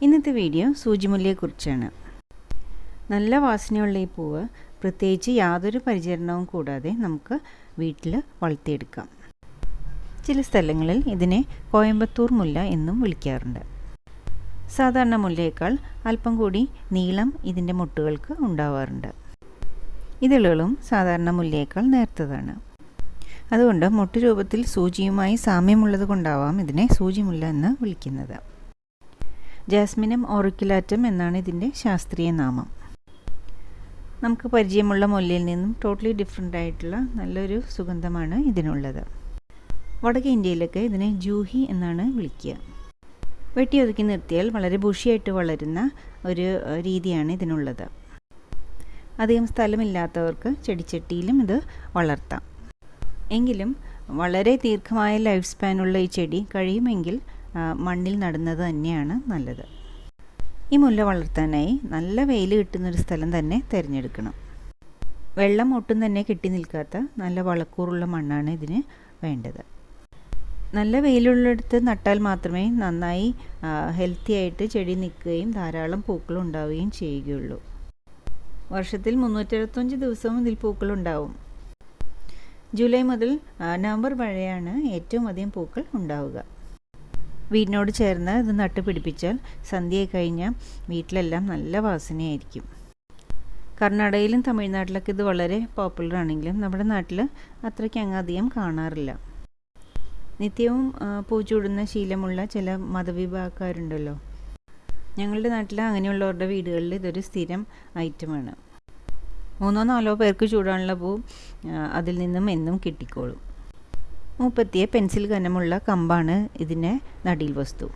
ഇന്നത്തെ വീഡിയോ സൂചിമുല്ലയെക്കുറിച്ചാണ്. നല്ല വാസനയുള്ള ഈ പൂവ് പ്രത്യേകിച്ച് യാതൊരു പരിചരണവും കൂടാതെ നമുക്ക് വീട്ടിൽ വളർത്തിയെടുക്കാം. ചില സ്ഥലങ്ങളിൽ ഇതിനെ കോയമ്പത്തൂർ മുല്ല എന്നും വിളിക്കാറുണ്ട്. സാധാരണ മുല്ലയേക്കാൾ അല്പം കൂടി നീളം ഇതിൻ്റെ മൊട്ടുകൾക്ക് ഉണ്ടാവാറുണ്ട്. ഇതളുകളും സാധാരണ മുല്ലയേക്കാൾ നേർത്തതാണ്. അതുകൊണ്ട് മൊട്ടു രൂപത്തിൽ സൂചിയുമായി സാമ്യമുള്ളത് കൊണ്ടാവാം ഇതിനെ സൂചിമുല്ല എന്ന് വിളിക്കുന്നത്. ജാസ്മിനം ഓറിക്കുലാറ്റം എന്നാണ് ഇതിൻ്റെ ശാസ്ത്രീയ നാമം. നമുക്ക് പരിചയമുള്ള മുല്ലയിൽ നിന്നും ടോട്ടലി ഡിഫറെൻ്റ് ആയിട്ടുള്ള നല്ലൊരു സുഗന്ധമാണ് ഇതിനുള്ളത്. വടക്കേ ഇന്ത്യയിലൊക്കെ ഇതിനെ ജൂഹി എന്നാണ് വിളിക്കുക. വെട്ടിയൊതുക്കി നിർത്തിയാൽ വളരെ ബുഷിയായിട്ട് വളരുന്ന ഒരു രീതിയാണ് ഇതിനുള്ളത്. അധികം സ്ഥലമില്ലാത്തവർക്ക് ചെടിച്ചട്ടിയിലും ഇത് വളർത്താം. എങ്കിലും വളരെ ദീർഘമായ ലൈഫ് സ്പാനുള്ള ഈ ചെടി കഴിയുമെങ്കിൽ മണ്ണിൽ നടുന്നത് തന്നെയാണ് നല്ലത്. ഈ മുല്ല വളർത്താനായി നല്ല വെയിൽ കിട്ടുന്നൊരു സ്ഥലം തന്നെ തിരഞ്ഞെടുക്കണം. വെള്ളം ഒട്ടും തന്നെ കെട്ടി നിൽക്കാത്ത നല്ല വളക്കൂറുള്ള മണ്ണാണ് ഇതിന് വേണ്ടത്. നല്ല വെയിലുള്ളിടത്ത് നട്ടാൽ മാത്രമേ നന്നായി ഹെൽത്തി ആയിട്ട് ചെടി നിൽക്കുകയും ധാരാളം പൂക്കൾ ഉണ്ടാവുകയും ചെയ്യുകയുള്ളൂ. വർഷത്തിൽ 365 ദിവസവും ഇതിൽ പൂക്കളുണ്ടാവും. ജൂലൈ മുതൽ നവംബർ വരെയാണ് ഏറ്റവും അധികം പൂക്കൾ ഉണ്ടാവുക. വീടിനോട് ചേർന്ന് ഇത് നട്ടുപിടിപ്പിച്ചാൽ സന്ധ്യയെ കഴിഞ്ഞാൽ വീട്ടിലെല്ലാം നല്ല വാസനയായിരിക്കും. കർണാടകയിലും തമിഴ്നാട്ടിലൊക്കെ ഇത് വളരെ പോപ്പുലർ ആണെങ്കിലും നമ്മുടെ നാട്ടിൽ അത്രയ്ക്ക് അധികം കാണാറില്ല. നിത്യവും പൂ ചൂടുന്ന ശീലമുള്ള ചില മതവിഭാഗക്കാരുണ്ടല്ലോ. ഞങ്ങളുടെ നാട്ടിൽ അങ്ങനെയുള്ളവരുടെ വീടുകളിൽ ഇതൊരു സ്ഥിരം ഐറ്റമാണ്. 3-4 പേർക്ക് ചൂടാനുള്ള പൂ അതിൽ നിന്നും എന്നും കിട്ടിക്കോളും. മൂപ്പത്തിയ പെൻസിൽ കനമുള്ള കമ്പാണ് ഇതിൻ്റെ നടീൽ വസ്തു.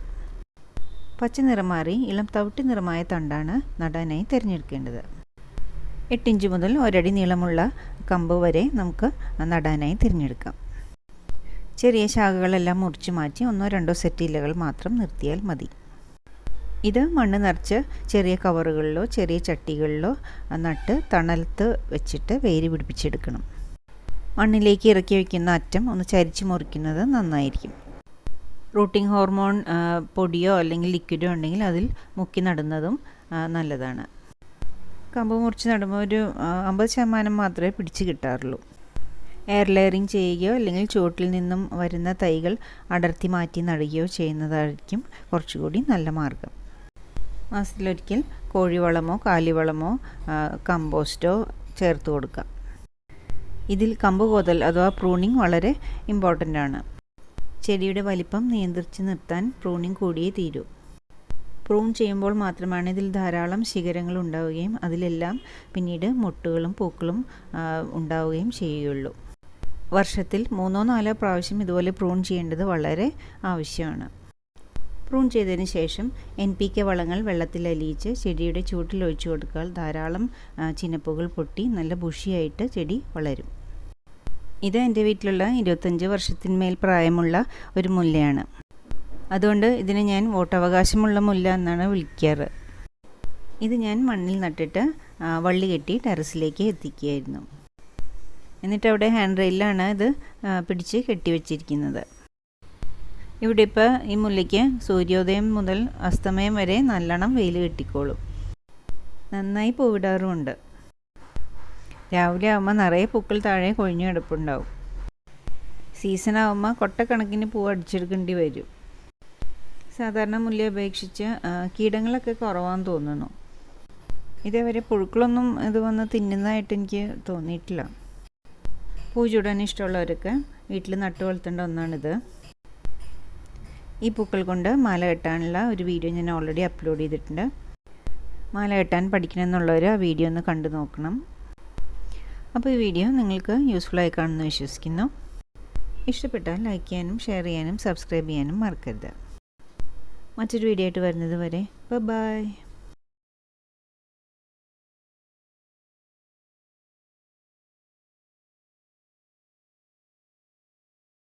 പച്ച നിറം മാറി ഇളം തവിട്ട് നിറമായ തണ്ടാണ് നടാനായി തിരഞ്ഞെടുക്കേണ്ടത്. 8 ഇഞ്ച് മുതൽ 1 അടി നീളമുള്ള കമ്പ് വരെ നമുക്ക് നടാനായി തിരഞ്ഞെടുക്കാം. ചെറിയ ശാഖകളെല്ലാം മുറിച്ച് മാറ്റി 1-2 സെറ്റ് ഇലകൾ മാത്രം നിർത്തിയാൽ മതി. ഇത് മണ്ണ് നിറച്ച് ചെറിയ കവറുകളിലോ ചെറിയ ചട്ടികളിലോ നട്ട് തണലത്ത് വെച്ചിട്ട് വേര് പിടിപ്പിച്ചെടുക്കണം. മണ്ണിലേക്ക് ഇറക്കി വയ്ക്കുന്ന അറ്റം ഒന്ന് ചരിച്ച് മുറിക്കുന്നത് നന്നായിരിക്കും. റൂട്ടിംഗ് ഹോർമോൺ പൊടിയോ അല്ലെങ്കിൽ ലിക്വിഡോ ഉണ്ടെങ്കിൽ അതിൽ മുക്കി നടുന്നതും നല്ലതാണ്. കമ്പ് മുറിച്ച് നടുമ്പോൾ ഒരു 50% മാത്രമേ പിടിച്ച് കിട്ടാറുള്ളൂ. എയർ ലെയറിങ് ചെയ്യുകയോ അല്ലെങ്കിൽ ചുവട്ടിൽ നിന്നും വരുന്ന തൈകൾ അടർത്തി മാറ്റി നടുകയോ ചെയ്യുന്നതായിരിക്കും കുറച്ചുകൂടി നല്ല മാർഗം. മാസത്തിലൊരിക്കൽ കോഴിവളമോ കാലിവളമോ കമ്പോസ്റ്റോ ചേർത്ത് കൊടുക്കാം. ഇതിൽ കമ്പ് കോതൽ അഥവാ പ്രൂണിങ് വളരെ ഇമ്പോർട്ടൻ്റ് ആണ്. ചെടിയുടെ വലിപ്പം നിയന്ത്രിച്ച് നിർത്താൻ പ്രൂണിങ് കൂടിയേ തീരൂ. പ്രൂൺ ചെയ്യുമ്പോൾ മാത്രമാണ് ഇതിൽ ധാരാളം ശിഖരങ്ങൾ ഉണ്ടാവുകയും അതിലെല്ലാം പിന്നീട് മൊട്ടുകളും പൂക്കളും ഉണ്ടാവുകയും ചെയ്യുകയുള്ളൂ. വർഷത്തിൽ 3-4 പ്രാവശ്യം ഇതുപോലെ പ്രൂൺ ചെയ്യേണ്ടത് വളരെ ആവശ്യമാണ്. പ്രൂൺ ചെയ്തതിന് ശേഷം NPK വളങ്ങൾ വെള്ളത്തിൽ അലിയിച്ച് ചെടിയുടെ ചൂട്ടിൽ ഒഴിച്ചു കൊടുത്താൽ ധാരാളം ചിനപ്പുകൾ പൊട്ടി നല്ല ബുഷിയായിട്ട് ചെടി വളരും. ഇത് എൻ്റെ വീട്ടിലുള്ള 25 വർഷത്തിന്മേൽ പ്രായമുള്ള ഒരു മുല്ലയാണ്. അതുകൊണ്ട് ഇതിനെ ഞാൻ വോട്ടവകാശമുള്ള മുല്ല എന്നാണ് വിളിക്കാറ്. ഇത് ഞാൻ മണ്ണിൽ നട്ടിട്ട് വള്ളി കെട്ടി ടെറസിലേക്ക് എത്തിക്കുകയായിരുന്നു. എന്നിട്ട് അവിടെ ഹാൻഡ് റെയിലാണ് ഇത് പിടിച്ച് കെട്ടിവെച്ചിരിക്കുന്നത്. ഇവിടെ ഇപ്പോൾ ഈ മുല്ലയ്ക്ക് സൂര്യോദയം മുതൽ അസ്തമയം വരെ നല്ലോണം വെയിൽ കിട്ടിക്കോളും. നന്നായി പൂവിടാറുമുണ്ട്. രാവിലെ ആകുമ്പോൾ നിറയെ പൂക്കൾ താഴെ കൊഴിഞ്ഞു കിടപ്പുണ്ടാവും. സീസൺ ആകുമ്പോൾ കൊട്ടക്കണക്കിന് പൂ അടിച്ചെടുക്കേണ്ടി വരും. സാധാരണ മുല്ലയെ അപേക്ഷിച്ച് കീടങ്ങളൊക്കെ കുറവാന്ന് തോന്നുന്നു. ഇതേവരെ പുഴുക്കളൊന്നും ഇത് വന്ന് തിന്നുന്നതായിട്ട് എനിക്ക് തോന്നിയിട്ടില്ല. പൂ ചൂടാൻ ഇഷ്ടമുള്ളവരൊക്കെ വീട്ടിൽ നട്ടു വളർത്തേണ്ട ഒന്നാണിത്. ഈ പൂക്കൾ കൊണ്ട് മാല കെട്ടാനുള്ള ഒരു വീഡിയോ ഞാൻ ഓൾറെഡി അപ്ലോഡ് ചെയ്തിട്ടുണ്ട്. മാല കെട്ടാൻ പഠിക്കണമെന്നുള്ളവർ ആ വീഡിയോ ഒന്ന് കണ്ടു നോക്കണം. അപ്പോൾ ഈ വീഡിയോ നിങ്ങൾക്ക് യൂസ്ഫുള്ളായി കാണുമെന്ന് വിശ്വസിക്കുന്നു. ഇഷ്ടപ്പെട്ടാൽ ലൈക്ക് ചെയ്യാനും ഷെയർ ചെയ്യാനും സബ്സ്ക്രൈബ് ചെയ്യാനും മറക്കരുത്. മറ്റൊരു വീഡിയോ ആയിട്ട് വരുന്നത് വരെ ബൈ.